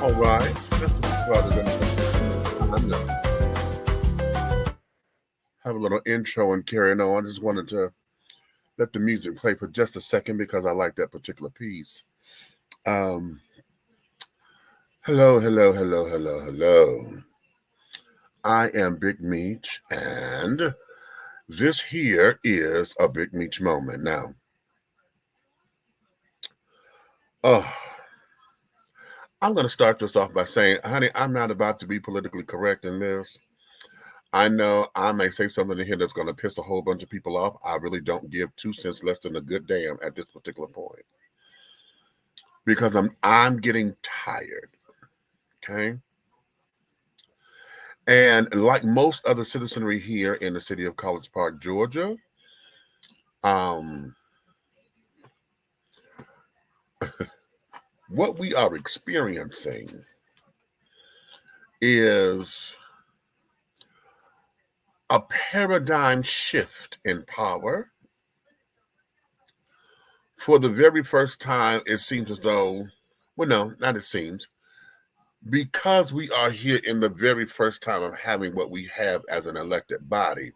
All right. That's rather than have a little intro and carrying on. I just wanted to let the music play for just a second because I like that particular piece. Um, hello. I am Big Meach, and this here is a Big Meach moment. Now, I'm going to start this off by saying, honey, I'm not about to be politically correct in this. I know I may say something in here that's going to piss a whole bunch of people off. I really don't give 2 cents less than a good damn at this particular point because I'm getting tired. Okay, and like most other citizenry here in the city of College Park, Georgia, um, what we are experiencing is a paradigm shift in power. For the very first time, it seems as though, well, no, not it seems, because we are here in the very first time of having what we have as an elected body,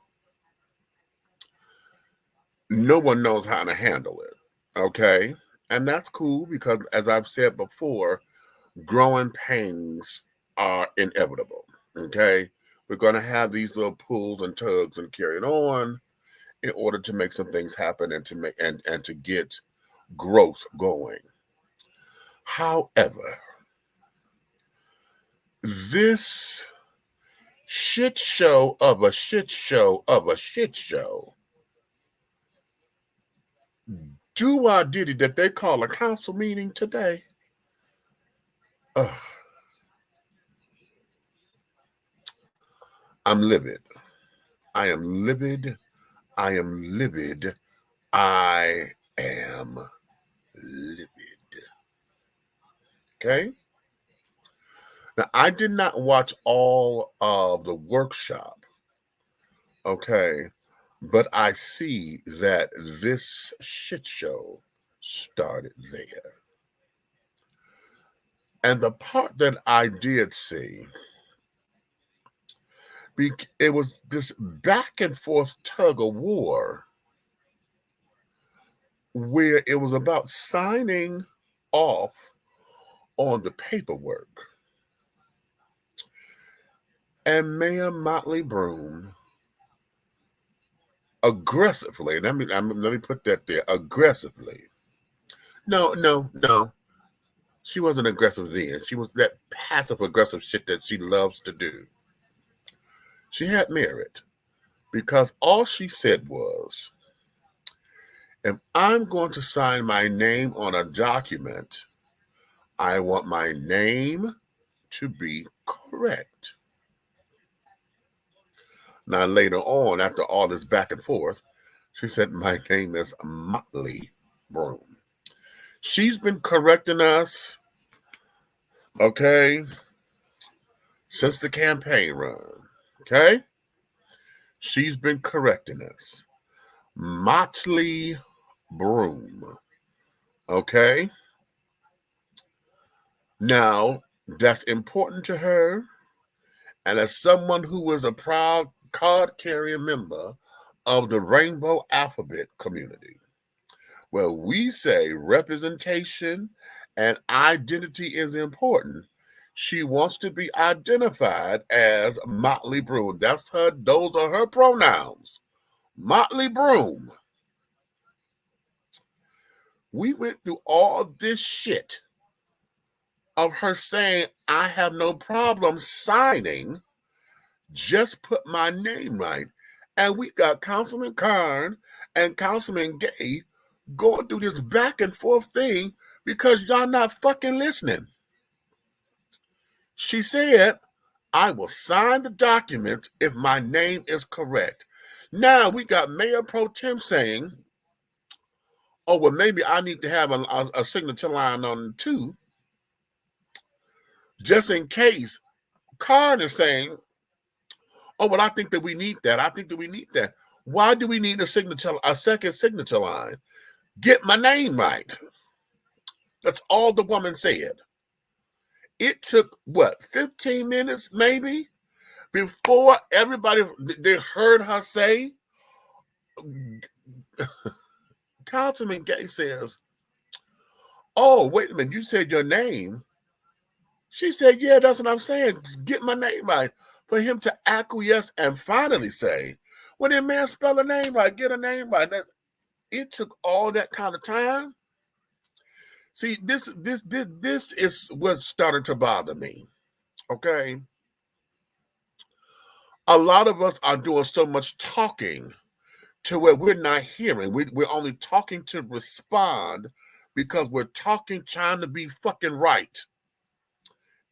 no one knows how to handle it. Okay. And that's cool because, as I've said before, growing pains are inevitable. Okay. We're going to have these little pulls and tugs and carry it on in order to make some things happen and to make and to get growth going. However, this shit show of a shit show of a shit show diddy that they call a council meeting today. Ugh. I'm livid. I am livid. I am livid. I am livid. Okay? Now, I did not watch all of the workshop. Okay? But I see that this shit show started there. And the part that I did see, it was this back and forth tug of war where it was about signing off on the paperwork. And Mayor Motley Broom aggressively, let me put that there, aggressively. No. She wasn't aggressive then. She was that passive aggressive shit that she loves to do. She had merit because all she said was, if I'm going to sign my name on a document, I want my name to be correct. Now, later on, after all this back and forth, she said, my name is Motley Broom. She's been correcting us, okay, since the campaign run, okay? She's been correcting us. Motley Broom, okay? Now, that's important to her. And as someone who was a proud card-carrying member of the Rainbow Alphabet community, where we say representation and identity is important, she wants to be identified as Motley Broom. Those are her pronouns. Motley Broom. We went through all this shit of her saying, I have no problem signing, just put my name right. And we got Councilman Karn and Councilman Gay going through this back and forth thing because y'all not fucking listening. She said, I will sign the document if my name is correct. Now we got Mayor Pro Tem saying, oh, well, maybe I need to have a signature line on too, just in case. Karn is saying, oh, well, I think that we need that. Why do we need a second signature line? Get my name right. That's all the woman said. It took, what, 15 minutes maybe before everybody, they heard her say, Councilman Gay says, oh, wait a minute, you said your name. She said, yeah, that's what I'm saying. Get my name right. For him to acquiesce and finally say, well, that man spell a name right, get a name right. It took all that kind of time. See, this is what started to bother me. Okay. A lot of us are doing so much talking to where we're not hearing. We're only talking to respond because we're talking, trying to be fucking right.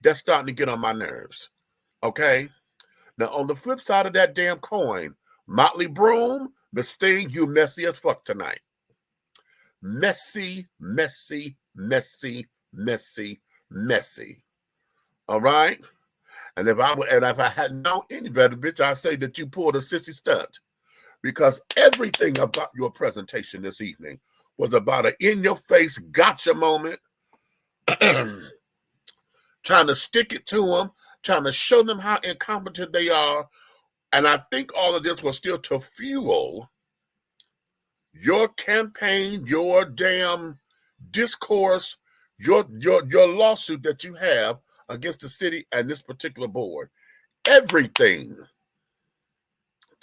That's starting to get on my nerves. Okay. Now, on the flip side of that damn coin, Motley Broom, Miss Thing, you messy as fuck tonight. Messy, messy, messy, messy, messy. All right? And if I hadn't known any better, bitch, I'd say that you pulled a sissy stunt. Because everything about your presentation this evening was about an in-your-face gotcha moment, trying to stick it to them, trying to show them how incompetent they are. And I think all of this was still to fuel your campaign, your damn discourse, your lawsuit that you have against the city and this particular board. Everything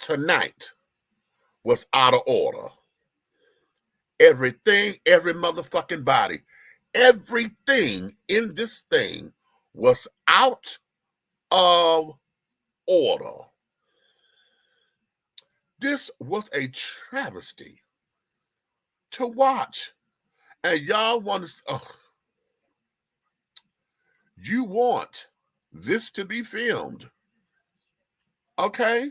tonight was out of order. Everything, every motherfucking body, everything in this thing was out of order. This was a travesty to watch. And y'all want to, you want this to be filmed. Okay?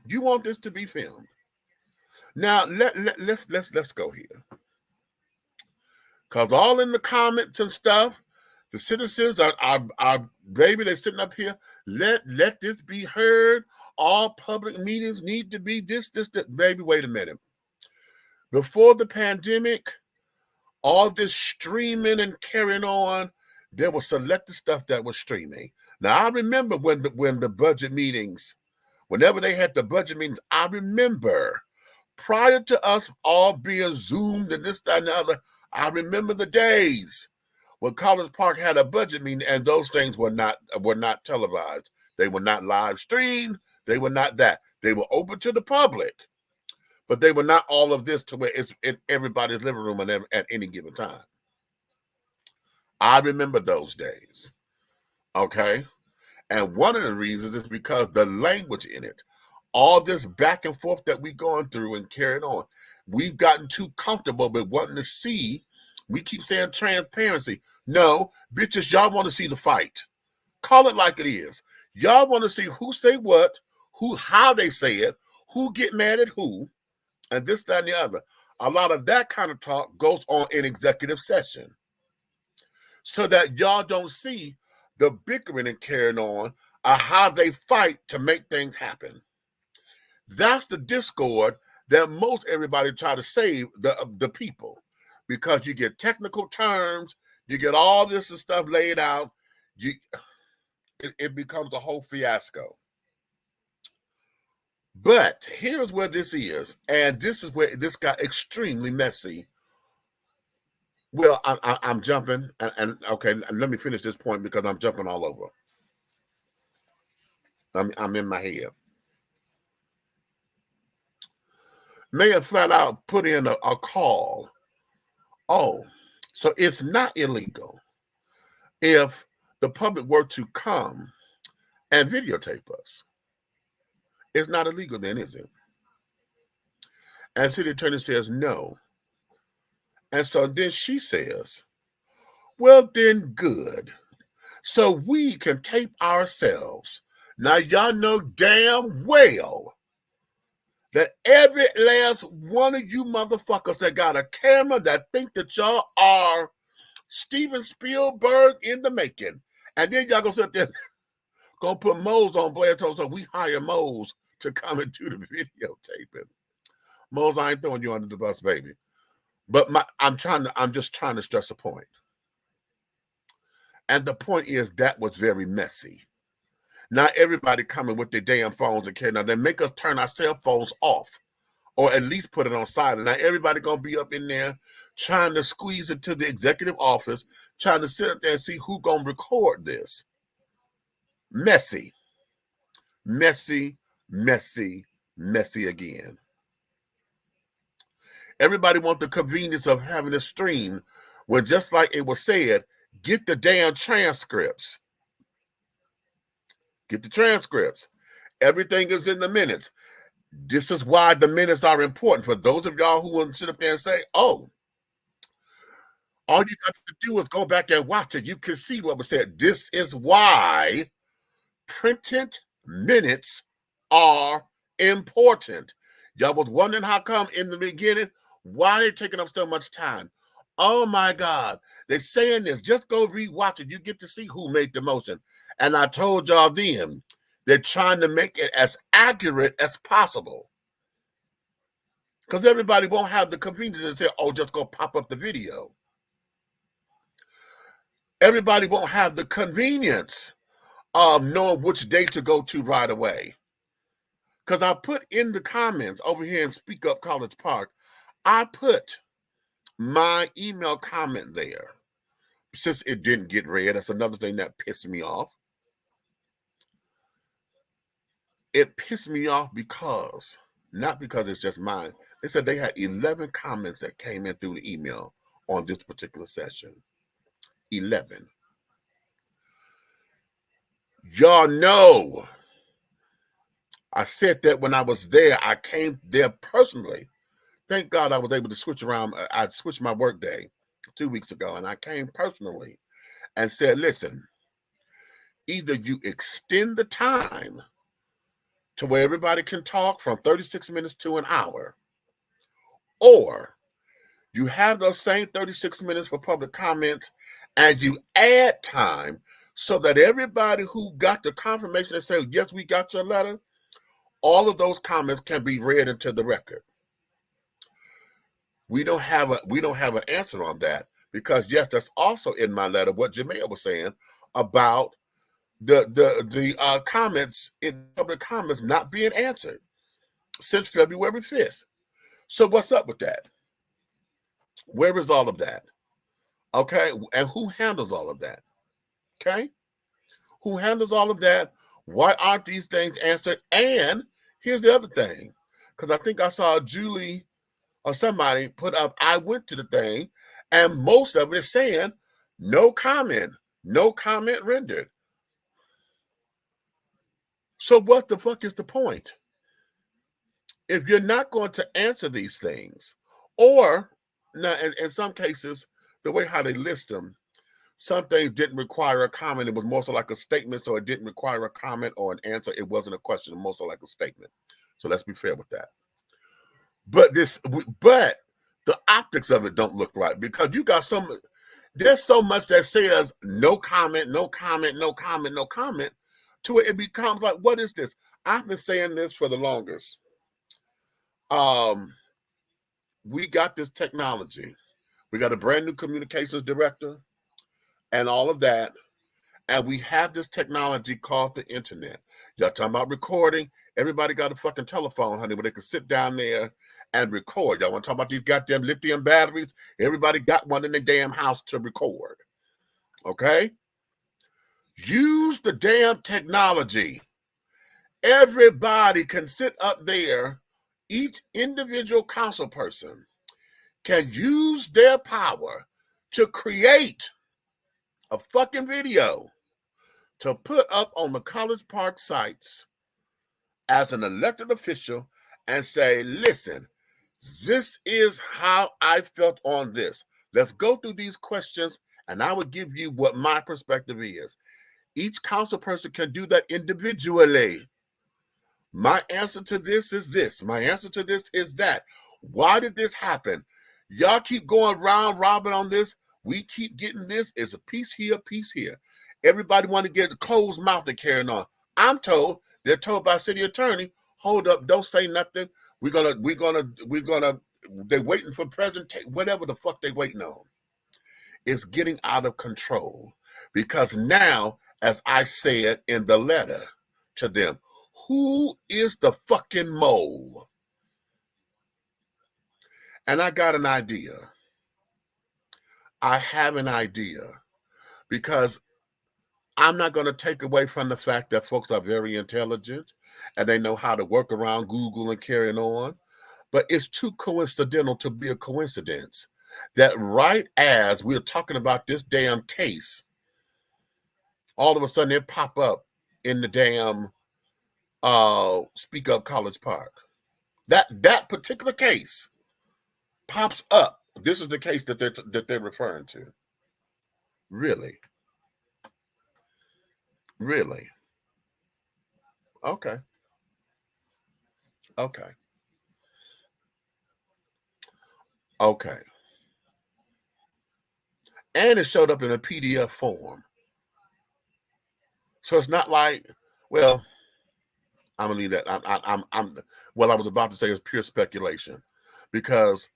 You want this to be filmed. Now let's go here. Cause all in the comments and stuff, the citizens are baby, they're sitting up here. Let this be heard. All public meetings need to be this. Baby, wait a minute. Before the pandemic, all this streaming and carrying on, there was selected stuff that was streaming. Now I remember when the budget meetings, whenever they had the budget meetings, I remember prior to us all being Zoomed and this, that, and the other, I remember the days when College Park had a budget meeting and those things were not televised. They were not live streamed. They were not that. They were open to the public, but they were not all of this to where it's in everybody's living room at any given time. I remember those days. Okay. And one of the reasons is because the language in it, all this back and forth that we're going through and carrying on, we've gotten too comfortable with wanting to see. We keep saying transparency. No, bitches, y'all want to see the fight. Call it like it is. Y'all want to see who say what, how they say it, who get mad at who, and this, that, and the other. A lot of that kind of talk goes on in executive session. So that y'all don't see the bickering and carrying on how they fight to make things happen. That's the discord that most everybody try to save the people, because you get technical terms, you get all this and stuff laid out, it becomes a whole fiasco. But here's where this is, and this is where this got extremely messy. Well, I'm jumping, and okay, let me finish this point because I'm jumping all over. I'm in my head. Mayor flat out put in a call. Oh, so it's not illegal if the public were to come and videotape us. It's not illegal then, is it? And city attorney says no. And so then she says, well, then good. So we can tape ourselves. Now, y'all know damn well that every last one of you motherfuckers that got a camera that think that y'all are Steven Spielberg in the making. And then y'all gonna sit there, gonna put Mose on Blair Toast, so we hire Mose to come and do the videotaping. Mose, I ain't throwing you under the bus, baby. But I'm just trying to stress a point. And the point is that was very messy. Not everybody coming with their damn phones and carrying. Now they make us turn our cell phones off, or at least put it on silent. Now everybody gonna be up in there trying to squeeze into the executive office, trying to sit up there and see who gonna record this. Messy, messy, messy, messy again. Everybody wants the convenience of having a stream when, just like it was said, get the damn transcripts. Get the transcripts. Everything is in the minutes. This is why the minutes are important. For those of y'all who want to sit up there and say, oh, all you got to do is go back and watch it. You can see what was said. This is why printed minutes are important. Y'all was wondering how come in the beginning, why they taking up so much time? Oh my God, they're saying this. Just go rewatch it. You get to see who made the motion. And I told y'all then, they're trying to make it as accurate as possible. Because everybody won't have the convenience to say, oh, just go pop up the video. Everybody won't have the convenience of knowing which day to go to right away. Because I put in the comments over here in Speak Up College Park, I put my email comment there. Since it didn't get read, that's another thing that pissed me off. It pissed me off because, not because it's just mine, they said they had 11 comments that came in through the email on this particular session. 11. Y'all know, I said that when I was there, I came there personally. Thank God I was able to switch around. I switched my work day 2 weeks ago, and I came personally and said, listen, either you extend the time to where everybody can talk from 36 minutes to an hour, or you have those same 36 minutes for public comments and you add time so that everybody who got the confirmation and said, yes, we got your letter, all of those comments can be read into the record. We don't have an answer on that because, yes, that's also in my letter what Jamea was saying about the comments in public comments not being answered since February 5th. So what's up with that? Where is all of that? Okay, and who handles all of that? Okay, who handles all of that? Why aren't these things answered? And here's the other thing, because I think I saw Julie or somebody put up, I went to the thing, and most of it is saying no comment rendered. So what the fuck is the point? If you're not going to answer these things, or now in some cases, the way how they list them, some things didn't require a comment. It was more so like a statement, so it didn't require a comment or an answer. It wasn't a question, more so like a statement. So let's be fair with that. But the optics of it don't look right because you got there's so much that says no comment, no comment, no comment, no comment, to it becomes like, what is this? I've been saying this for the longest. We got this technology. We got a brand new communications director and all of that. And we have this technology called the internet. Y'all talking about recording. Everybody got a fucking telephone, honey, where they can sit down there and record. Y'all want to talk about these goddamn lithium batteries? Everybody got one in their damn house to record. Okay? Use the damn technology. Everybody can sit up there. Each individual council person can use their power to create a fucking video to put up on the College Park sites as an elected official and say, listen, this is how I felt on this. Let's go through these questions and I will give you what my perspective is. Each council person can do that individually. My answer to this is this. My answer to this is that. Why did this happen? Y'all keep going round robin on this. We keep getting this. It's a piece here, piece here. Everybody want to get a closed mouth to carrying on. I'm told, they're told by city attorney, hold up, don't say nothing. They're waiting for presentation, whatever the fuck they waiting on. It's getting out of control. Because now, as I said in the letter to them, who is the fucking mole? And I got an idea. I have an idea, because I'm not going to take away from the fact that folks are very intelligent and they know how to work around Google and carrying on. But it's too coincidental to be a coincidence that right as we're talking about this damn case, all of a sudden it pop up in the damn Speak Up College Park. That particular case pops up. This is the case that they're referring to. Really? Really? Okay. Okay. Okay. And it showed up in a PDF form. So it's not like, well, I'm gonna leave that. I'm what I was about to say is pure speculation, because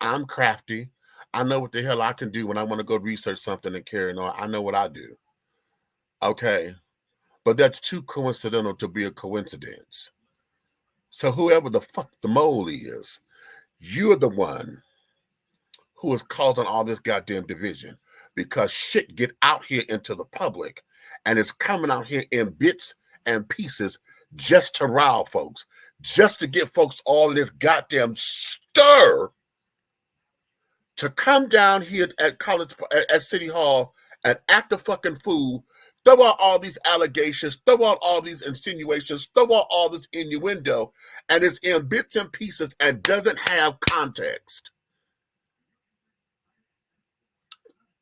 I'm crafty. I know what the hell I can do when I want to go research something and carry on. I know what I do. Okay. But that's too coincidental to be a coincidence. So whoever the fuck the mole is, you're the one who is causing all this goddamn division, because shit get out here into the public and it's coming out here in bits and pieces just to rile folks, just to get folks all in this goddamn stir to come down here at City Hall and act a fucking fool, throw out all these allegations, throw out all these insinuations, throw out all this innuendo, and it's in bits and pieces and doesn't have context.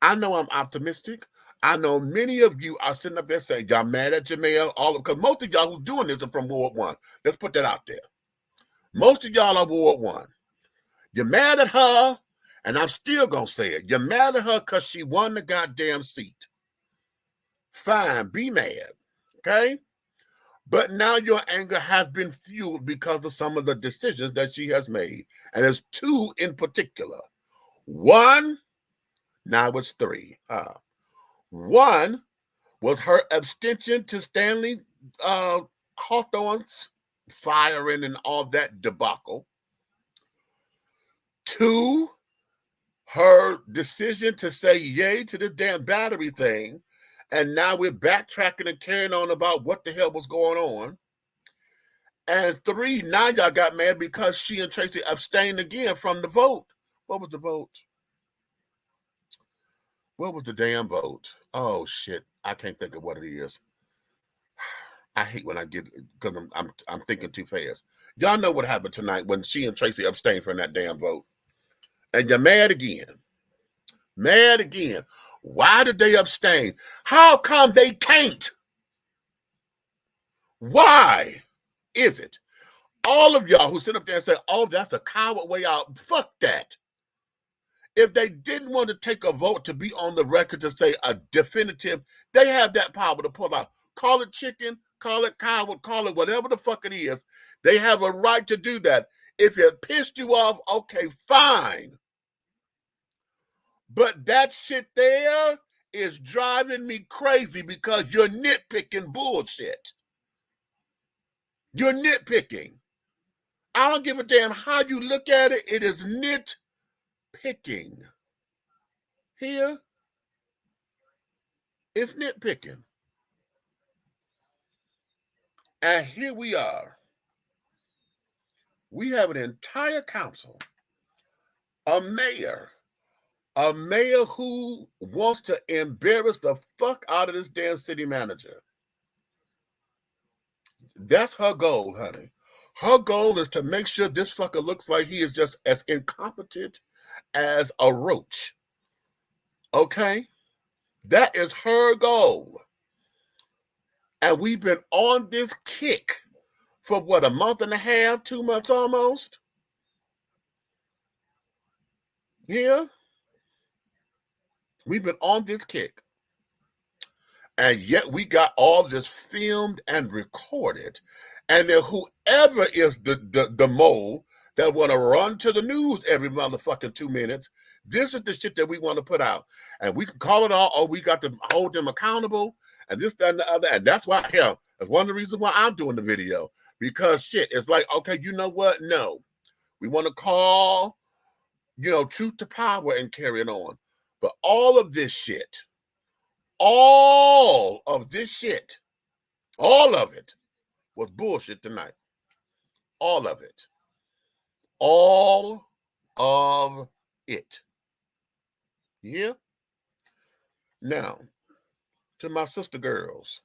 I know I'm optimistic. I know many of you are sitting up there saying y'all mad at Jamel, because most of y'all who's doing this are from Ward 1. Let's put that out there. Most of y'all are Ward 1. You're mad at her, and I'm still going to say it. You're mad at her because she won the goddamn seat. Fine, be mad, okay? But now your anger has been fueled because of some of the decisions that she has made. And there's two in particular. One, now it's three. One was her abstention to Stanley Hawthorne's firing and all that debacle. Two, her decision to say yay to the damn battery thing, and now we're backtracking and carrying on about what the hell was going on. And three, now y'all got mad because she and Tracy abstained again from the vote. What was the vote? What was the damn vote? Oh shit, I can't think of what it is. I hate when I get, because I'm thinking too fast. Y'all know what happened tonight when she and Tracy abstained from that damn vote, and you're mad again. Mad again. Why did they abstain? How come they can't? Why is it? All of y'all who sit up there and say, oh, that's a coward way out. Fuck that. If they didn't want to take a vote to be on the record to say a definitive, they have that power to pull out. Call it chicken, call it coward, call it whatever the fuck it is. They have a right to do that. If it pissed you off, okay, fine. But that shit there is driving me crazy because you're nitpicking bullshit. You're nitpicking. I don't give a damn how you look at it. It is nitpicking. Here, it's nitpicking. And here we are. We have an entire council, a mayor who wants to embarrass the fuck out of this damn city manager. That's her goal, honey. Her goal is to make sure this fucker looks like he is just as incompetent as a roach. Okay? That is her goal. And we've been on this kick for what, a month and a half, 2 months almost? Yeah? We've been on this kick. And yet we got all this filmed and recorded. And then whoever is the mole, that want to run to the news every motherfucking 2 minutes. This is the shit that we want to put out. And we can call it all, oh, we got to hold them accountable, and this, that, and the other. And that's why, hell, that's one of the reasons why I'm doing the video. Because shit, it's like, okay, you know what? No. We want to call, truth to power and carry it on. But all of this shit, all of it was bullshit tonight. All of it. All of it. Yeah? Now, to my sister girls,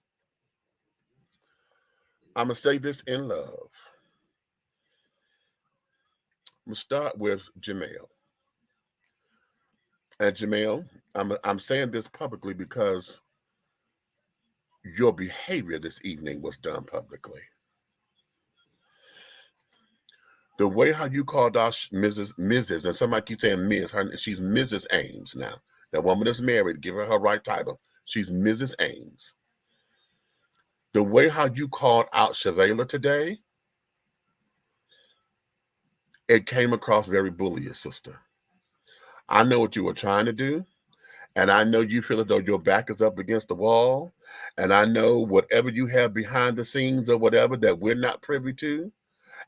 I'm going to say this in love. I'm going to start with Jamel. And Jamel, I'm saying this publicly because your behavior this evening was done publicly. The way how you called out Mrs., and somebody keeps saying Ms., she's Mrs. Ames now. That woman is married, give her right title. She's Mrs. Ames. The way how you called out Shavela today, it came across very bullish, sister. I know what you were trying to do, and I know you feel as though your back is up against the wall, and I know whatever you have behind the scenes or whatever that we're not privy to,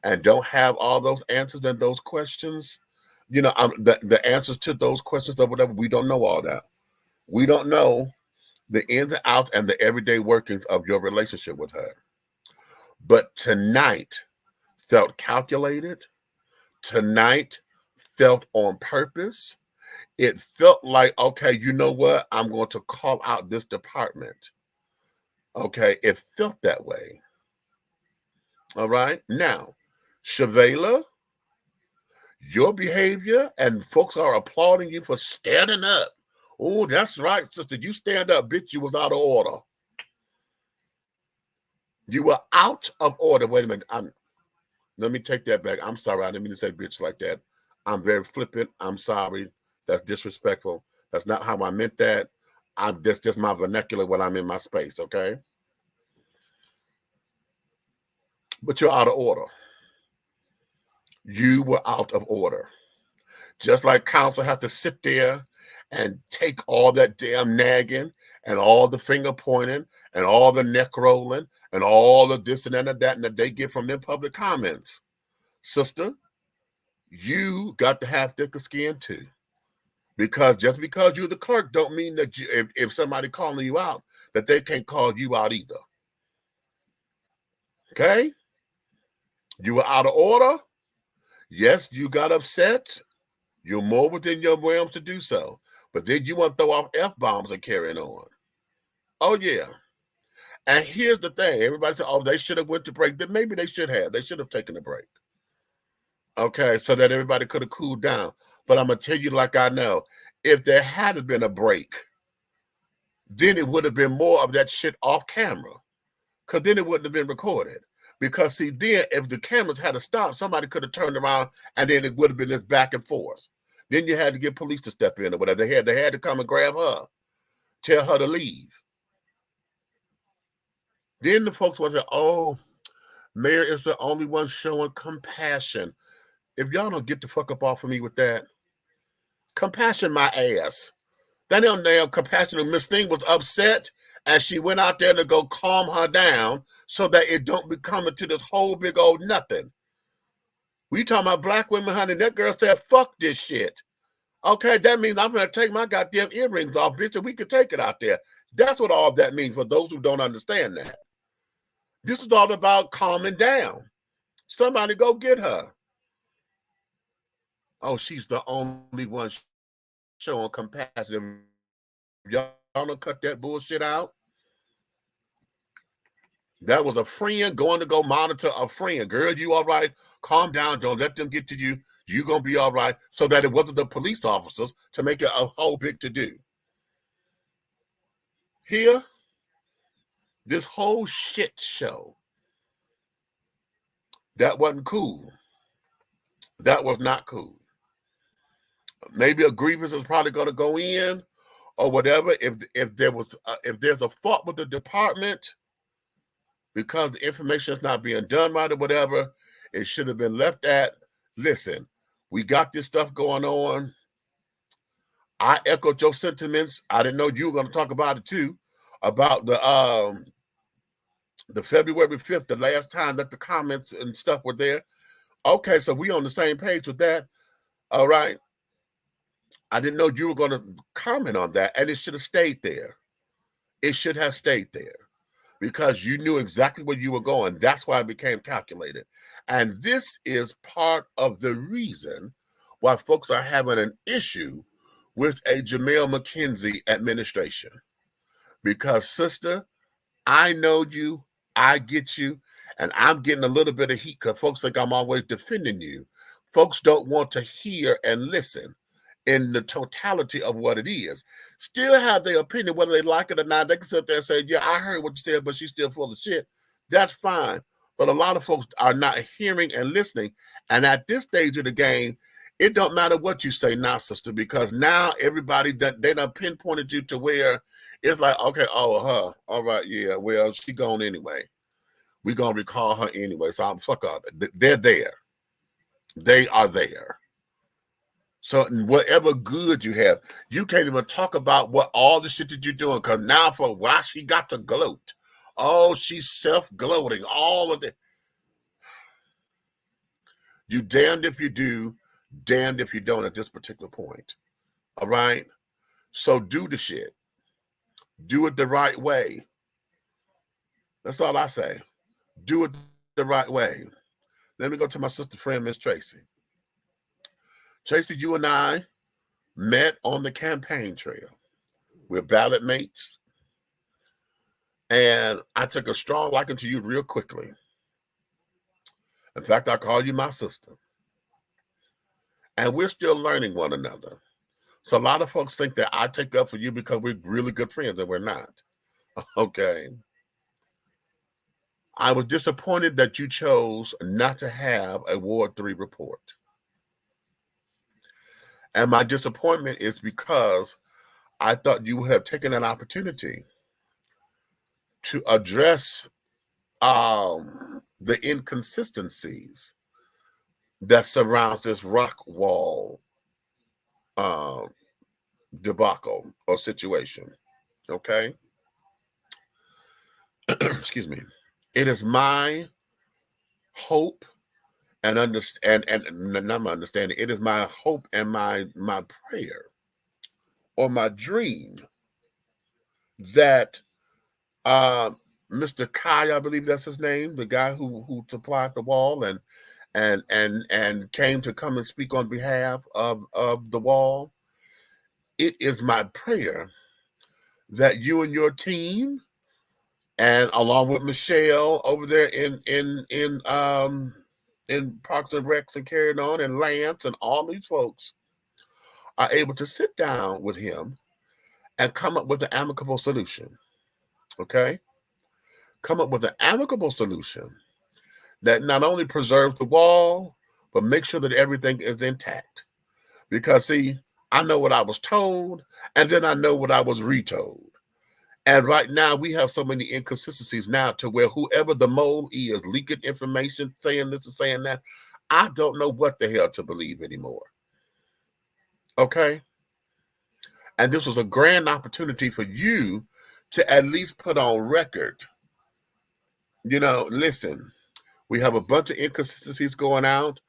and don't have all those answers and those questions, the answers to those questions or whatever, we don't know all that. We don't know the ins and outs and the everyday workings of your relationship with her. But tonight felt calculated. Tonight felt on purpose. It felt like, okay, you know what? I'm going to call out this department. Okay, it felt that way. All right. Now, Shavela, your behavior, and folks are applauding you for standing up. Oh, that's right, sister. You stand up, bitch. You was out of order. You were out of order. Wait a minute. Let me take that back. I'm sorry. I didn't mean to say bitch like that. I'm very flippant. I'm sorry. That's disrespectful. That's not how I meant that. That's just my vernacular when I'm in my space, okay? But you're out of order. You were out of order. Just like counsel have to sit there and take all that damn nagging and all the finger pointing and all the neck rolling and all of this and that and that they get from their public comments. Sister, you got to have thicker skin too. Because just because you're the clerk don't mean that if somebody calling you out, that they can't call you out either. Okay? You were out of order. Yes, you got upset. You're more within your realms to do so. But then you want to throw off F-bombs and carrying on. Oh, yeah. And here's the thing. Everybody said, oh, they should have went to break. Then maybe they should have. They should have taken a break. Okay, so that everybody could have cooled down. But I'm going to tell you like I know. If there had been a break, then it would have been more of that shit off camera. Because then it wouldn't have been recorded. Because, see, then if the cameras had to stop, somebody could have turned around and then it would have been this back and forth. Then you had to get police to step in or whatever. They had to come and grab her, tell her to leave. Then the folks would say, oh, Mayor is the only one showing compassion. If y'all don't get the fuck up off of me with that, compassion my ass. That damn compassion. Miss Thing was upset as she went out there to go calm her down so that it don't become into this whole big old nothing. We talking about black women, honey. That girl said, fuck this shit. Okay, that means I'm going to take my goddamn earrings off, bitch, and we can take it out there. That's what all that means for those who don't understand that. This is all about calming down. Somebody go get her. Oh, she's the only one showing compassion. Y'all don't cut that bullshit out. That was a friend going to go monitor a friend. Girl, you all right? Calm down. Don't let them get to you. You're going to be all right. So that it wasn't the police officers to make it a whole big to-do. Here, this whole shit show, that wasn't cool. That was not cool. Maybe a grievance is probably going to go in or whatever. If there's a fault with the department because the information is not being done right or whatever, it should have been left at listen, we got this stuff going on. I echoed your sentiments. I didn't know you were going to talk about it too, about the February 5th, the last time that the comments and stuff were there. Okay, so we on the same page with that. All right. I didn't know you were going to comment on that, and it should have stayed there. It should have stayed there because you knew exactly where you were going. That's why it became calculated. And this is part of the reason why folks are having an issue with a Jamel McKenzie administration. Because, sister, I know you, I get you, and I'm getting a little bit of heat because folks think I'm always defending you. Folks don't want to hear and listen in the totality of what it is. Still have their opinion, whether they like it or not. They can sit there and say, yeah, I heard what you said, but she's still full of shit. That's fine. But a lot of folks are not hearing and listening. And at this stage of the game, it don't matter what you say now, sister, because now everybody, they done pinpointed you to where it's like, okay, oh, her. All right, yeah, well, she gone anyway. We're going to recall her anyway. So I'm fuck up. They're there. They are there. So whatever good you have, you can't even talk about what all the shit that you're doing. Because now for why she got to gloat. Oh, she's self-gloating. All of it. You damned if you do, damned if you don't at this particular point. All right? So do the shit. Do it the right way. That's all I say. Do it the right way. Let me go to my sister friend, Miss Tracy. Tracy, you and I met on the campaign trail. We're ballot mates. And I took a strong liking to you real quickly. In fact, I call you my sister. And we're still learning one another. So a lot of folks think that I take up for you because we're really good friends, and we're not. Okay. I was disappointed that you chose not to have a Ward 3 report. And my disappointment is because I thought you would have taken an opportunity to address the inconsistencies that surrounds this rock wall debacle or situation. Okay. Excuse me. It is my hope and understand and not my understanding. It is my hope and my prayer or my dream that Mr. Kai, I believe that's his name, the guy who supplied the wall and came to come and speak on behalf of the wall. It is my prayer that you and your team, and along with Michelle over there in Parks and Recs and carrying on, and Lance and all these folks, are able to sit down with him and come up with an amicable solution. Okay? Come up with an amicable solution that not only preserves the wall, but make sure that everything is intact. Because, see, I know what I was told, and then I know what I was retold. And right now, we have so many inconsistencies now to where whoever the mole is leaking information, saying this and saying that, I don't know what the hell to believe anymore. Okay? And this was a grand opportunity for you to at least put on record, listen, we have a bunch of inconsistencies going out.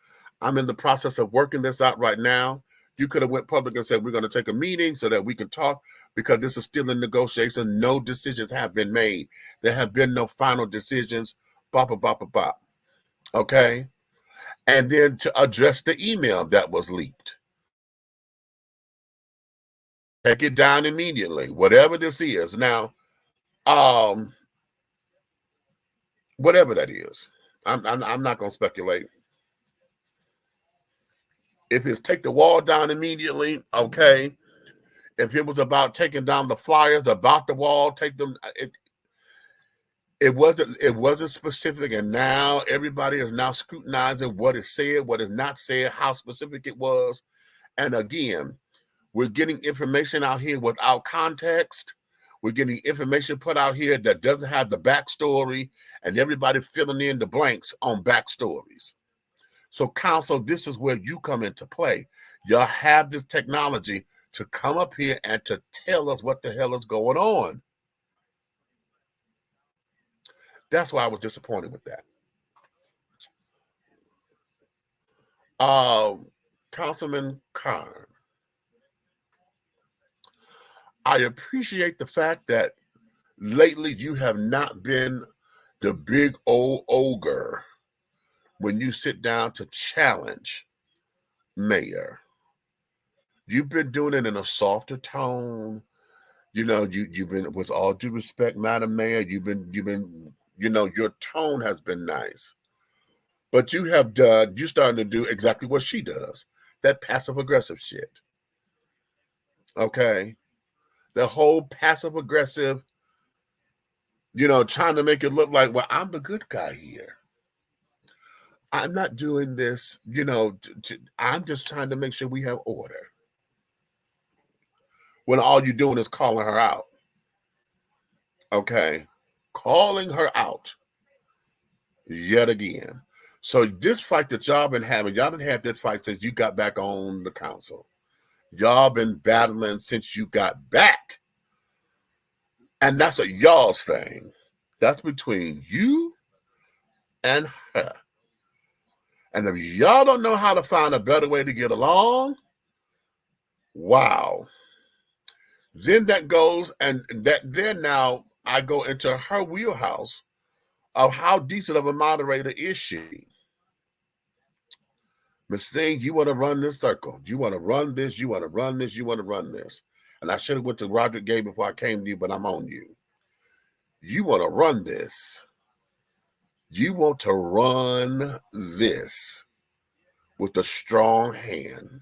I'm in the process of working this out right now. You could have went public and said, we're going to take a meeting so that we can talk, because this is still in negotiation. No decisions have been made. There have been no final decisions. Bop, bop, bop, bop. Okay? And then to address the email that was leaked. Take it down immediately, whatever this is. Now, whatever that is, I'm not going to speculate. If it's take the wall down immediately, okay. If it was about taking down the flyers about the wall, take them. It wasn't specific, and now everybody is now scrutinizing what is said, what is not said, how specific it was. And again, we're getting information out here without context. We're getting information put out here that doesn't have the backstory, and everybody filling in the blanks on backstories. So council, this is where you come into play. Y'all have this technology to come up here and to tell us what the hell is going on. That's why I was disappointed with that. Councilman Khan, I appreciate the fact that lately you have not been the big old ogre when you sit down to challenge Mayor. You've been doing it in a softer tone. You know, you've been, with all due respect, Madam Mayor, you've been, you know, your tone has been nice. But you starting to do exactly what she does, that passive aggressive shit. Okay. The whole passive aggressive, you know, trying to make it look like, well, I'm the good guy here. I'm not doing this, you know, I'm just trying to make sure we have order. When all you're doing is calling her out. Okay. Calling her out yet again. So this fight that y'all been having, y'all been had this fight since you got back on the council. Y'all been battling since you got back. And that's a y'all's thing. That's between you and her. And if y'all don't know how to find a better way to get along, wow. Then that goes, and then now I go into her wheelhouse of how decent of a moderator is she. Miss Thing, you want to run this circle. You want to run this, you want to run this, you want to run this. And I should have went to Roderick Gay before I came to you, but I'm on you. You want to run this. You want to run this with a strong hand.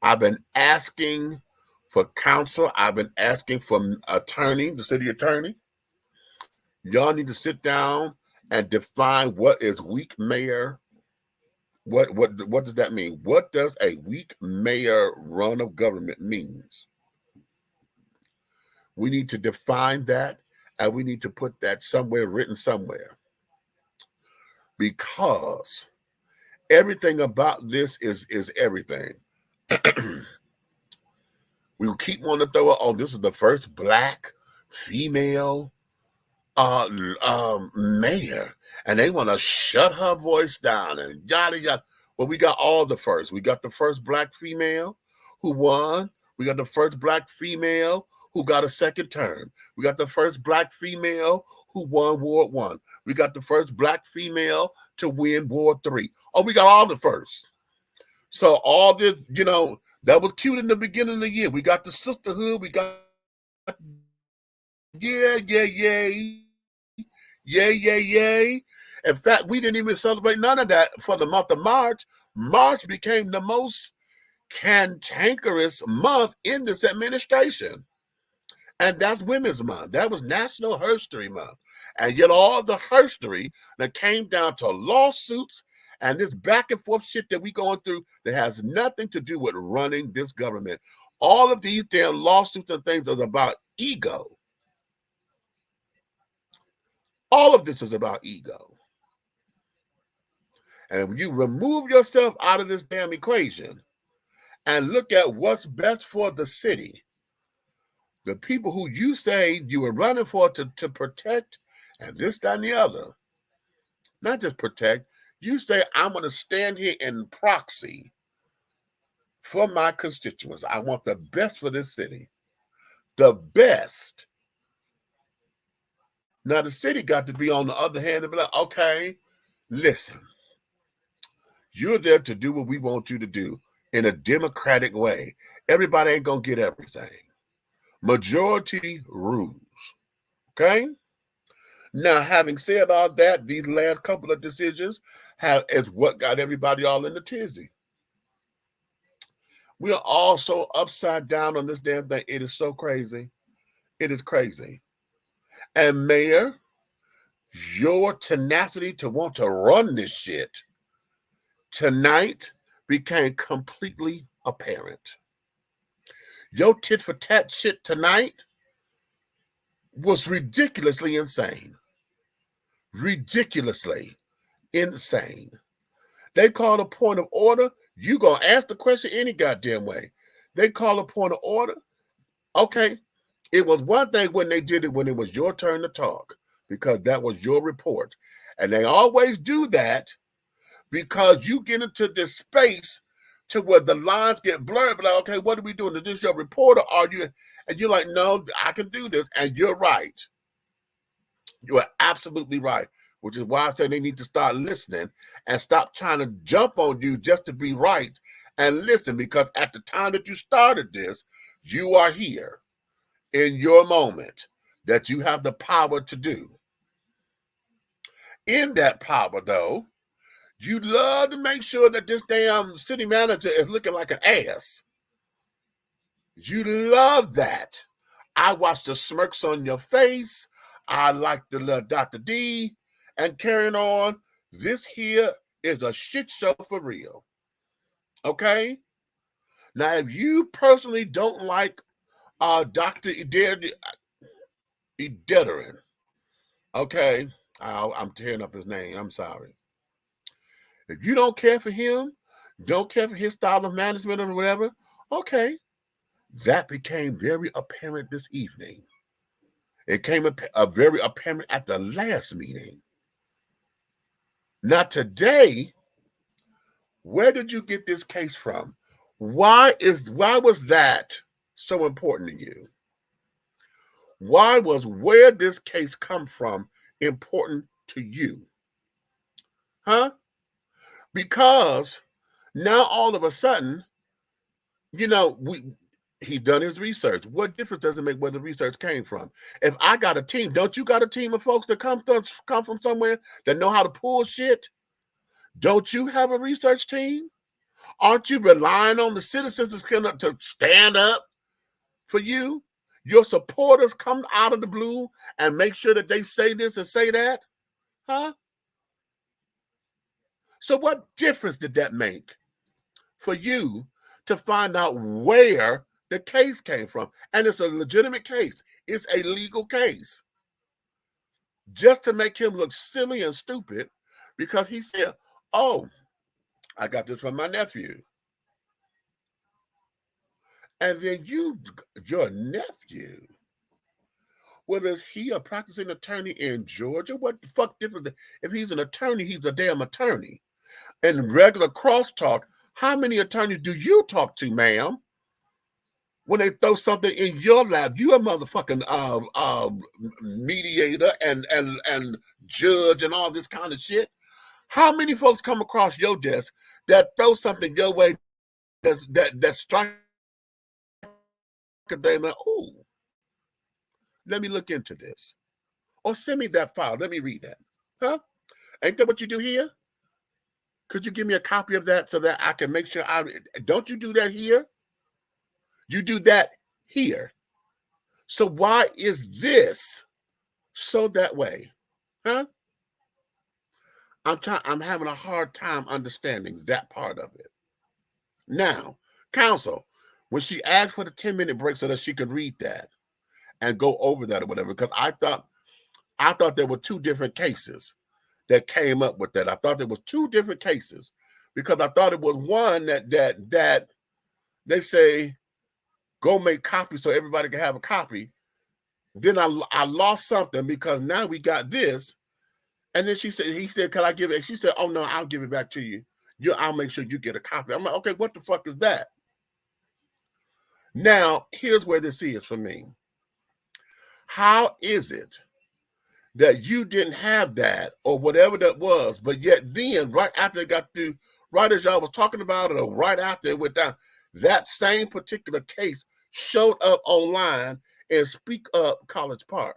I've been asking for counsel. I've been asking for attorney, the city attorney. Y'all need to sit down and define what is weak mayor. What does that mean? What does a weak mayor run of government means? We need to define that, and we need to put that somewhere, written somewhere. Because everything about this is everything. We will keep wanting to throw it, oh, this is the first Black female mayor, and they want to shut her voice down and yada yada. Well, we got all the first. We got the first Black female who won. We got the first Black female who got a second term. We got the first Black female who won Ward 1. We got the first Black female to win Ward 3. Oh, we got all the first. So all this, you know, that was cute in the beginning of the year. We got the sisterhood. We got yay. In fact, we didn't even celebrate none of that for the month of March. March became the most cantankerous month in this administration. And that's Women's Month. That was National Herstory Month. And yet all the herstory that came down to lawsuits and this back and forth shit that we going through that has nothing to do with running this government. All of these damn lawsuits and things is about ego. All of this is about ego. And when you remove yourself out of this damn equation and look at what's best for the city, the people who you say you were running for to protect and this, that, and the other, not just protect, you say, I'm going to stand here in proxy for my constituents. I want the best for this city. The best. Now, the city got to be on the other hand and be like, okay, listen, you're there to do what we want you to do in a democratic way. Everybody ain't going to get everything. Majority rules. Okay? Now, having said all that, these last couple of decisions is what got everybody all in the tizzy. We are all so upside down on this damn thing. It is so crazy. It is crazy. And Mayor, your tenacity to want to run this shit tonight became completely apparent. Your tit for tat shit tonight was ridiculously insane. Ridiculously insane. They call a point of order. You gonna ask the question any goddamn way. They call a point of order. Okay. It was one thing when they did it when it was your turn to talk, because that was your report. And they always do that because you get into this space to where the lines get blurred. But like, okay, what are we doing? Is this your report, or are you? And you're like, no, I can do this. And you're right. You are absolutely right. Which is why I say they need to start listening and stop trying to jump on you just to be right and listen. Because at the time that you started this, you are here in your moment that you have the power to do. In that power, though, you love to make sure that this damn city manager is looking like an ass. You love that. I watch the smirks on your face. I like the little Dr. D and carrying on. This here is a shit show for real. Okay? Now, if you personally don't like Dr. Ididarin, okay, I'm tearing up his name. I'm sorry. If you don't care for him, don't care for his style of management or whatever, okay. That became very apparent this evening. It came very apparent at the last meeting. Now today, where did you get this case from? Why was that so important to you? Why was where this case come from important to you? Huh? Because now all of a sudden, you know, he done his research. What difference does it make where the research came from? If I got a team, don't you got a team of folks that come from somewhere that know how to pull shit? Don't you have a research team? Aren't you relying on the citizens to stand up for you? Your supporters come out of the blue and make sure that they say this and say that? Huh? So what difference did that make for you to find out where the case came from? And it's a legitimate case. It's a legal case. Just to make him look silly and stupid because he said, oh, I got this from my nephew. And then your nephew, well, is he a practicing attorney in Georgia? What the fuck difference? If he's an attorney, he's a damn attorney. In regular crosstalk, how many attorneys do you talk to, ma'am? When they throw something in your lap, you a motherfucking mediator and judge and all this kind of shit. How many folks come across your desk that throw something your way that strike a day like, ooh, let me look into this. Or send me that file. Let me read that. Huh? Ain't that what you do here? Could you give me a copy of that so that I can make sure don't you do that here? You do that here. So why is this so that way? Huh? I'm having a hard time understanding that part of it. Now, counsel, when she asked for the 10-minute break so that she could read that and go over that or whatever, because I thought there were two different cases that came up with that. I thought there was two different cases because I thought it was one that they say go make copies so everybody can have a copy. Then I lost something because now we got this. And then he said, can I give it? She said, oh no, I'll give it back to you. I'll make sure you get a copy. I'm like, okay, what the fuck is that? Now, here's where this is for me. How is it that you didn't have that or whatever that was, but yet then right after it got through, right as y'all was talking about it, or right after it went down, that same particular case showed up online in Speak Up College Park?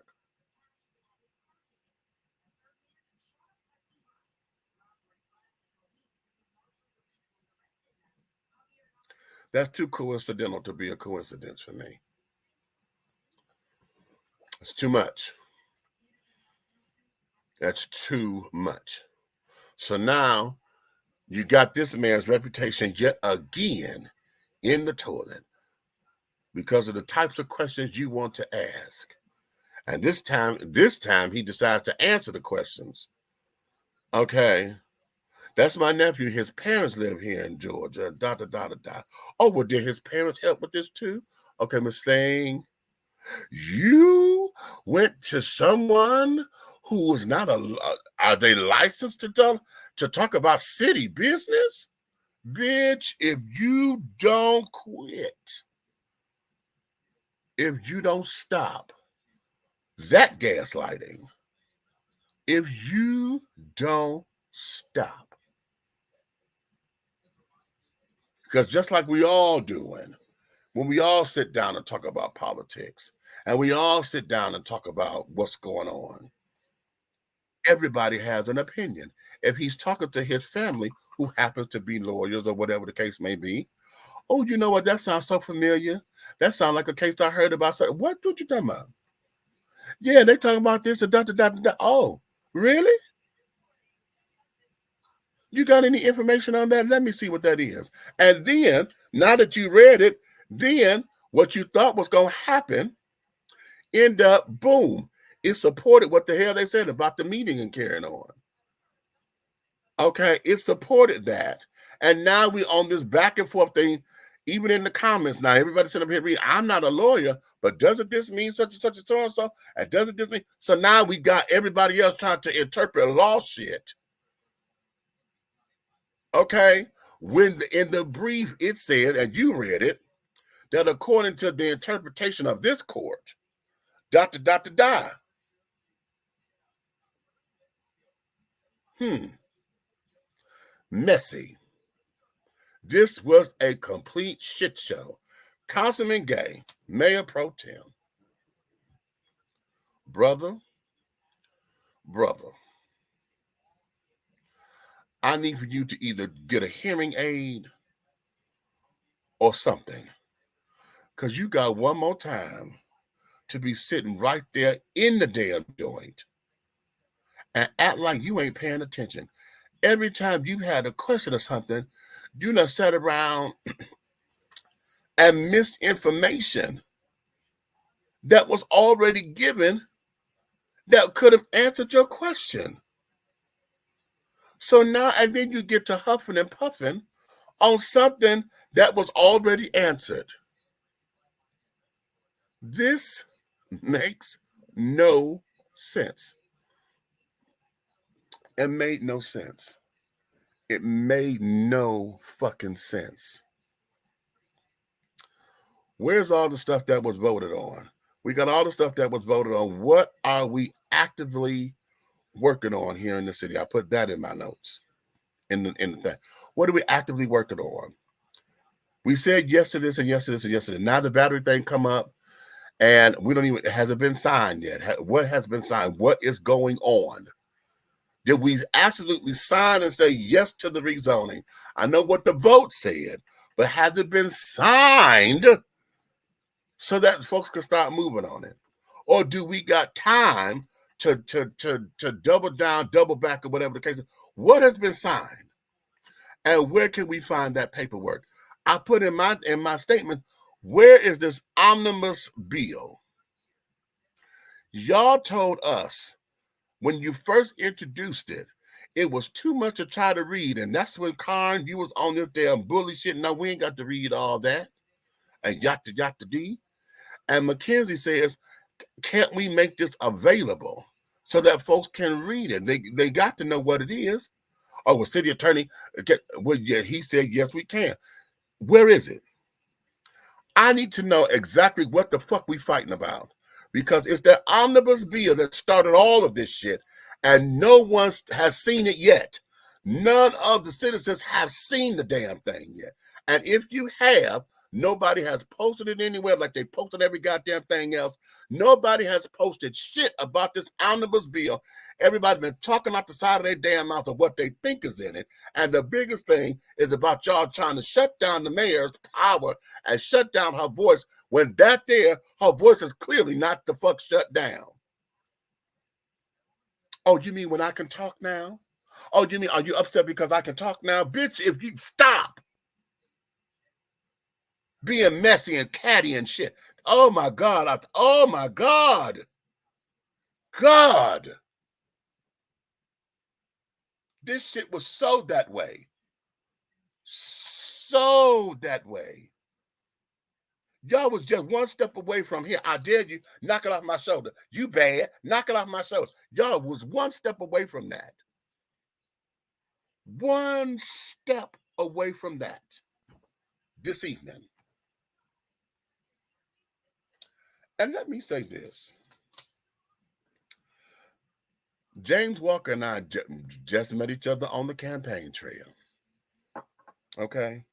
That's too coincidental to be a coincidence for me. It's too much. That's too much. So now you got this man's reputation yet again in the toilet because of the types of questions you want to ask. And this time he decides to answer the questions. Okay. That's my nephew. His parents live here in Georgia. Da da da da da. Oh, well, did his parents help with this too? Okay, Miss Thing, you went to someone who was not are they licensed to talk about city business? Bitch, if you don't quit, if you don't stop that gaslighting, if you don't stop, because just like we all doing, when we all sit down and talk about politics, and we all sit down and talk about what's going on, everybody has an opinion. If he's talking to his family, who happens to be lawyers or whatever the case may be, oh, you know what? That sounds so familiar. That sounds like a case I heard about. So, what you talking about? Yeah, they talking about this. Oh, really? You got any information on that? Let me see what that is. And then, now that you read it, then what you thought was going to happen, end up, boom, it supported what the hell they said about the meeting and carrying on. Okay, it supported that. And now we on this back and forth thing, even in the comments. Now, everybody sitting up here reading, I'm not a lawyer, but doesn't this mean such and such and so and so? And doesn't this mean? So now we got everybody else trying to interpret law shit. Okay, when in the brief it said, and you read it, that according to the interpretation of this court, dot to dot to die. Messy. This was a complete shit show. Councilman Gay, Mayor Pro Tem, brother, I need for you to either get a hearing aid or something, because you got one more time to be sitting right there in the damn joint and act like you ain't paying attention. Every time you had a question or something, you done sat around and missed information that was already given that could have answered your question. So now, and then you get to huffing and puffing on something that was already answered. This makes no sense. It made no sense. It made no fucking sense. Where's all the stuff that was voted on? We got all the stuff that was voted on. What are we actively working on here in the city? I put that in my notes. In the thing. What are we actively working on? We said yes to this and yes to this and yes to this. Now the battery thing come up, and we don't even, has it been signed yet? What has been signed? What is going on? Did we absolutely sign and say yes to the rezoning? I know what the vote said, but has it been signed so that folks can start moving on it? Or do we got time to double down, double back, or whatever the case is? What has been signed? And where can we find that paperwork? I put in my statement, where is this omnibus bill? Y'all told us when you first introduced it, it was too much to try to read. And that's when Karen, you was on this damn bully shit. No, we ain't got to read all that. And yatta D. And Mackenzie says, can't we make this available so that folks can read it? They got to know what it is. Oh, well, city attorney, well, yeah, he said, yes, we can. Where is it? I need to know exactly what the fuck we fighting about, because it's that omnibus bill that started all of this shit, and no one has seen it yet. None of the citizens have seen the damn thing yet. And if you have, nobody has posted it anywhere like they posted every goddamn thing else. Nobody has posted shit about this omnibus bill. Everybody's been talking out the side of their damn mouth of what they think is in it. And the biggest thing is about y'all trying to shut down the mayor's power and shut down her voice, when that there, her voice is clearly not the fuck shut down. Oh, you mean when I can talk now? Oh, you mean, are you upset because I can talk now? Bitch, if you stop being messy and catty and shit. Oh my God. Oh my God. God. This shit was so that way. So that way. Y'all was just one step away from here. I dare you, knock it off my shoulder. You bad, knock it off my shoulder. Y'all was one step away from that. One step away from that this evening. And let me say this. James Walker and I just met each other on the campaign trail. Okay?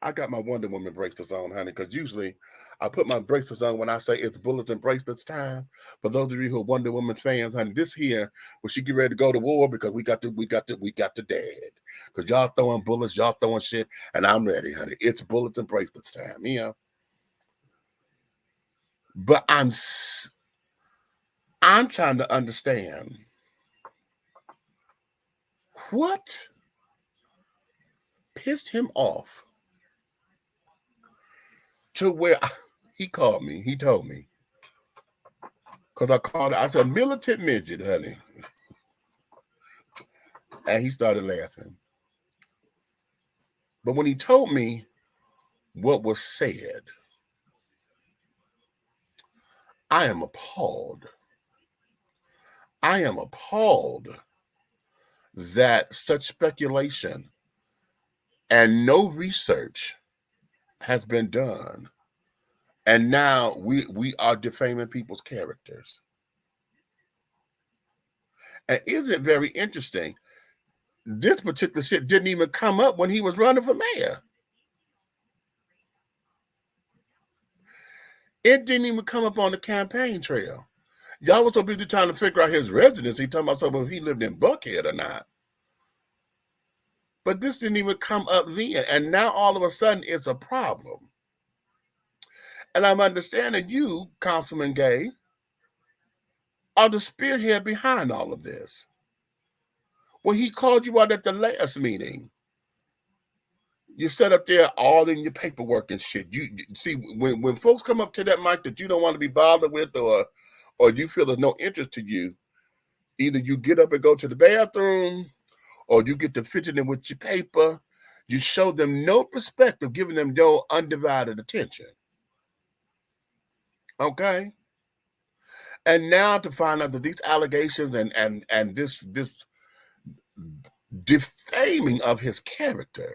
I got my Wonder Woman bracelets on, honey, because usually I put my bracelets on when I say it's bullets and bracelets time. For those of you who are Wonder Woman fans, honey, this here, when she get ready to go to war, because we got the dad. Because y'all throwing bullets, y'all throwing shit, and I'm ready, honey. It's bullets and bracelets time, yeah. But I'm trying to understand what pissed him off to where he called me. He told me. Because I said, militant midget, honey. And he started laughing. But when he told me what was said, I am appalled. I am appalled that such speculation and no research has been done. And now we are defaming people's characters. And isn't it very interesting? This particular shit didn't even come up when he was running for mayor. It didn't even come up on the campaign trail. Y'all was so busy trying to figure out his residency, talking about something if he lived in Buckhead or not. But this didn't even come up then. And now all of a sudden it's a problem. And I'm understanding you, Councilman Gay, are the spearhead behind all of this. When he called you out at the last meeting, you sat up there all in your paperwork and shit. You see, when folks come up to that mic that you don't want to be bothered with, or you feel there's no interest to you, either you get up and go to the bathroom, or you get to fidgeting with your paper. You show them no perspective, giving them your undivided attention. Okay? And now to find out that these allegations and this defaming of his character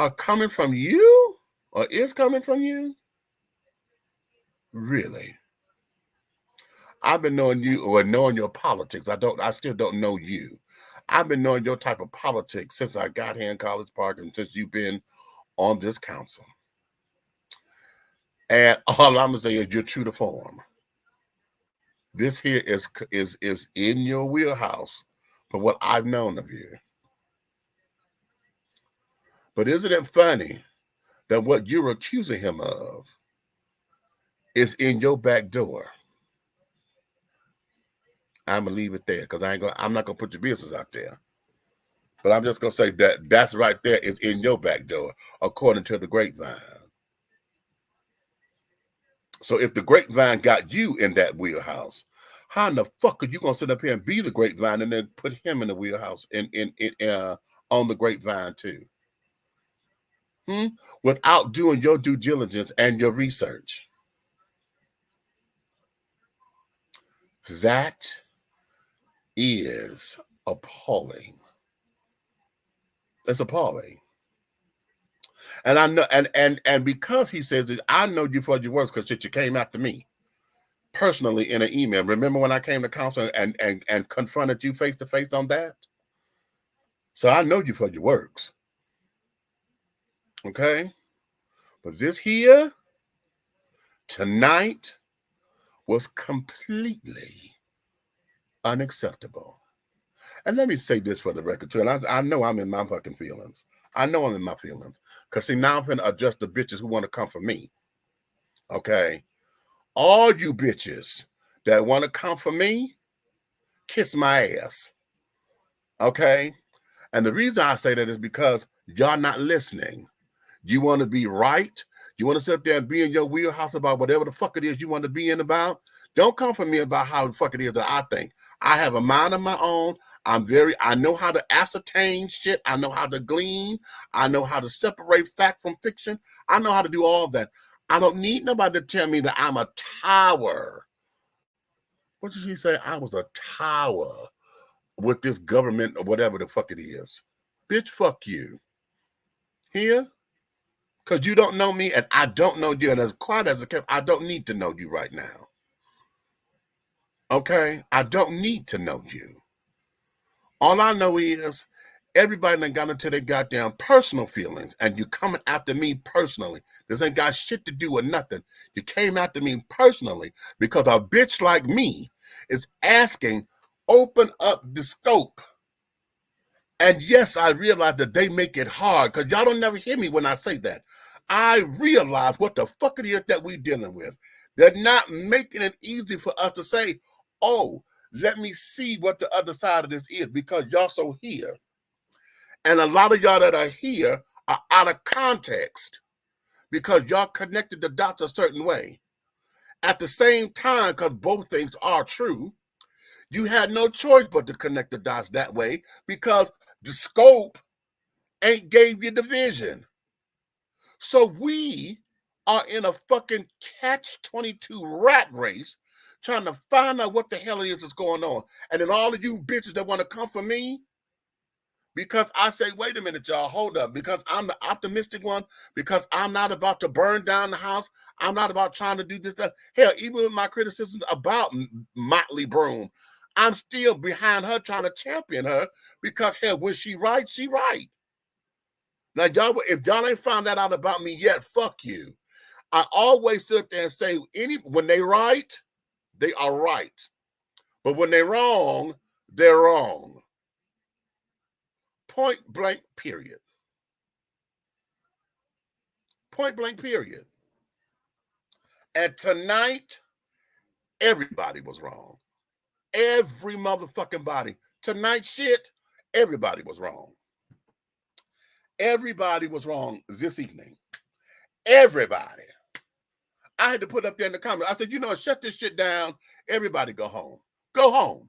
are coming from you, or is coming from you? Really? I've been knowing you, or knowing your politics. I still don't know you. I've been knowing your type of politics since I got here in College Park and since you've been on this council. And all I'm gonna say is you're true to form. This here is in your wheelhouse for what I've known of you. But isn't it funny that what you're accusing him of is in your back door? I'm gonna leave it there because I'm not gonna put your business out there. But I'm just gonna say that's right there is in your back door, according to the grapevine. So if the grapevine got you in that wheelhouse, how in the fuck are you gonna sit up here and be the grapevine and then put him in the wheelhouse on the grapevine too? Without doing your due diligence and your research. That is appalling. It's appalling. And I know, and because he says this, I know you for your works because you came after me personally in an email. Remember when I came to council and confronted you face to face on that? So I know you for your works. Okay? But this here tonight was completely unacceptable. And let me say this for the record too. And I know I'm in my fucking feelings. I know I'm in my feelings. Because see, now I'm going to adjust the bitches who want to come for me. Okay? All you bitches that want to come for me, kiss my ass. Okay? And the reason I say that is because y'all not listening. You want to be right. You want to sit there and be in your wheelhouse about whatever the fuck it is you want to be in about. Don't come for me about how the fuck it is that I think. I have a mind of my own. I know how to ascertain shit. I know how to glean. I know how to separate fact from fiction. I know how to do all that. I don't need nobody to tell me that I'm a tower. What did she say? I was a tower with this government or whatever the fuck it is. Bitch, fuck you. Here? Because you don't know me and I don't know you. And as quiet as it kept, I don't need to know you right now. Okay? I don't need to know you. All I know is everybody that got into their goddamn personal feelings and you coming after me personally. This ain't got shit to do with nothing. You came after me personally because a bitch like me is asking, open up the scope. And yes, I realize that they make it hard because y'all don't never hear me when I say that. I realize what the fuck it is that we dealing with. They're not making it easy for us to say, oh, let me see what the other side of this is because y'all so here. And a lot of y'all that are here are out of context because y'all connected the dots a certain way. At the same time, because both things are true, you had no choice but to connect the dots that way because the scope ain't gave you the vision. So we are in a fucking catch-22 rat race trying to find out what the hell it is that's going on. And then all of you bitches that want to come for me, because I say, wait a minute, y'all, hold up, because I'm the optimistic one, because I'm not about to burn down the house, I'm not about trying to do this stuff. Hell, even with my criticisms about Motley Broom, I'm still behind her trying to champion her because, hell, when she right, she right. Now, y'all, if y'all ain't found that out about me yet, fuck you. I always sit there and say, when they right, they are right. But when they're wrong, they're wrong. Point blank, period. Point blank, period. And tonight, everybody was wrong. Every motherfucking body. Tonight, shit, everybody was wrong. Everybody was wrong this evening. Everybody. I had to put up there in the comments. I said, shut this shit down. Everybody go home. Go home.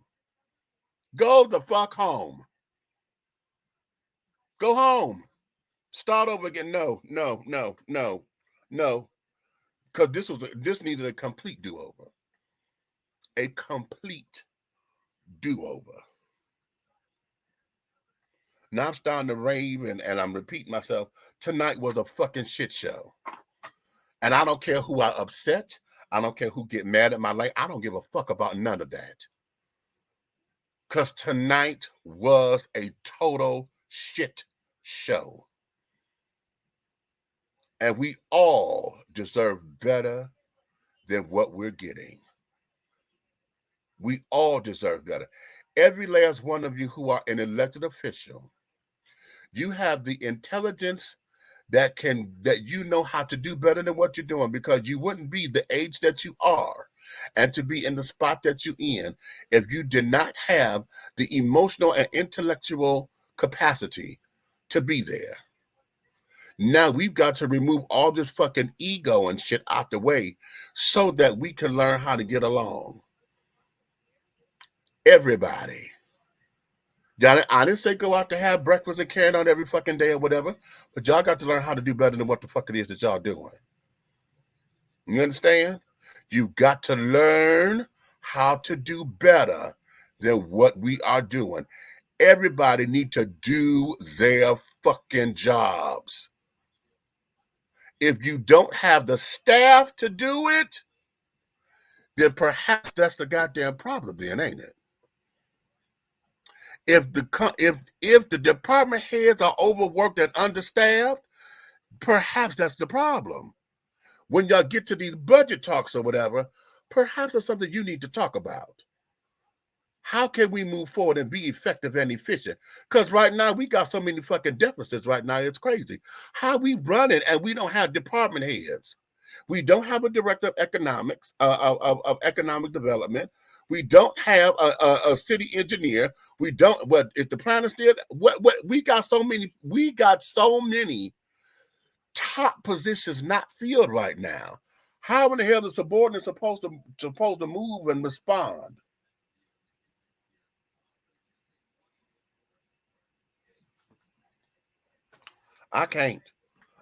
Go the fuck home. Go home. Start over again. No. Because this needed a complete do-over. A complete do-over. Now I'm starting to rave and I'm repeating myself. Tonight was a fucking shit show. And I don't care who I upset. I don't care who get mad at my life. I don't give a fuck about none of that. Because tonight was a total shit show. And we all deserve better than what we're getting. We all deserve better. Every last one of you who are an elected official, you have the intelligence that you know how to do better than what you're doing, because you wouldn't be the age that you are and to be in the spot that you're in if you did not have the emotional and intellectual capacity to be there. Now we've got to remove all this fucking ego and shit out the way so that we can learn how to get along. Everybody. I didn't say go out to have breakfast and carry on every fucking day or whatever, but y'all got to learn how to do better than what the fuck it is that y'all doing. You understand? You've got to learn how to do better than what we are doing. Everybody need to do their fucking jobs. If you don't have the staff to do it, then perhaps that's the goddamn problem then, ain't it? If the department heads are overworked and understaffed, perhaps that's the problem. When y'all get to these budget talks or whatever, perhaps that's something you need to talk about. How can we move forward and be effective and efficient? Because right now we got so many fucking deficits right now, it's crazy. How we run it and we don't have department heads. We don't have a director of economics, of economic development. We don't have a city engineer. We don't. What if the plan is still? What we got so many. We got so many top positions not filled right now. How in the hell is the subordinate supposed to move and respond? I can't.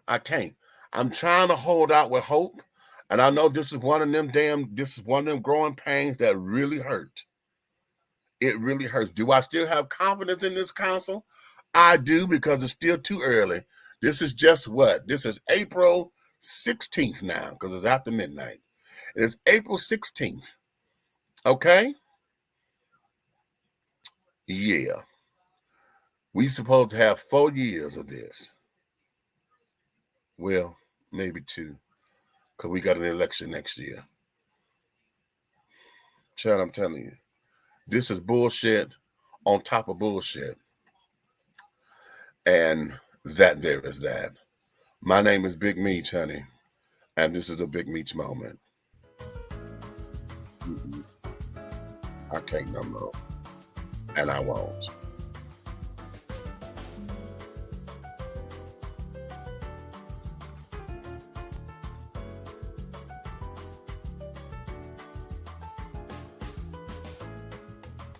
I can't. I'm trying to hold out with hope. And I know this is one of them growing pains that really hurt. It really hurts. Do I still have confidence in this council? I do, because it's still too early. This is just what? This is April 16th now, because it's after midnight. It is April 16th. Okay? Yeah. We supposed to have 4 years of this. Well, maybe 2, because we got an election next year. Chad, I'm telling you, this is bullshit on top of bullshit. And that there is that. My name is Big Meach, honey, and this is a Big Meach moment. I can't no more, and I won't.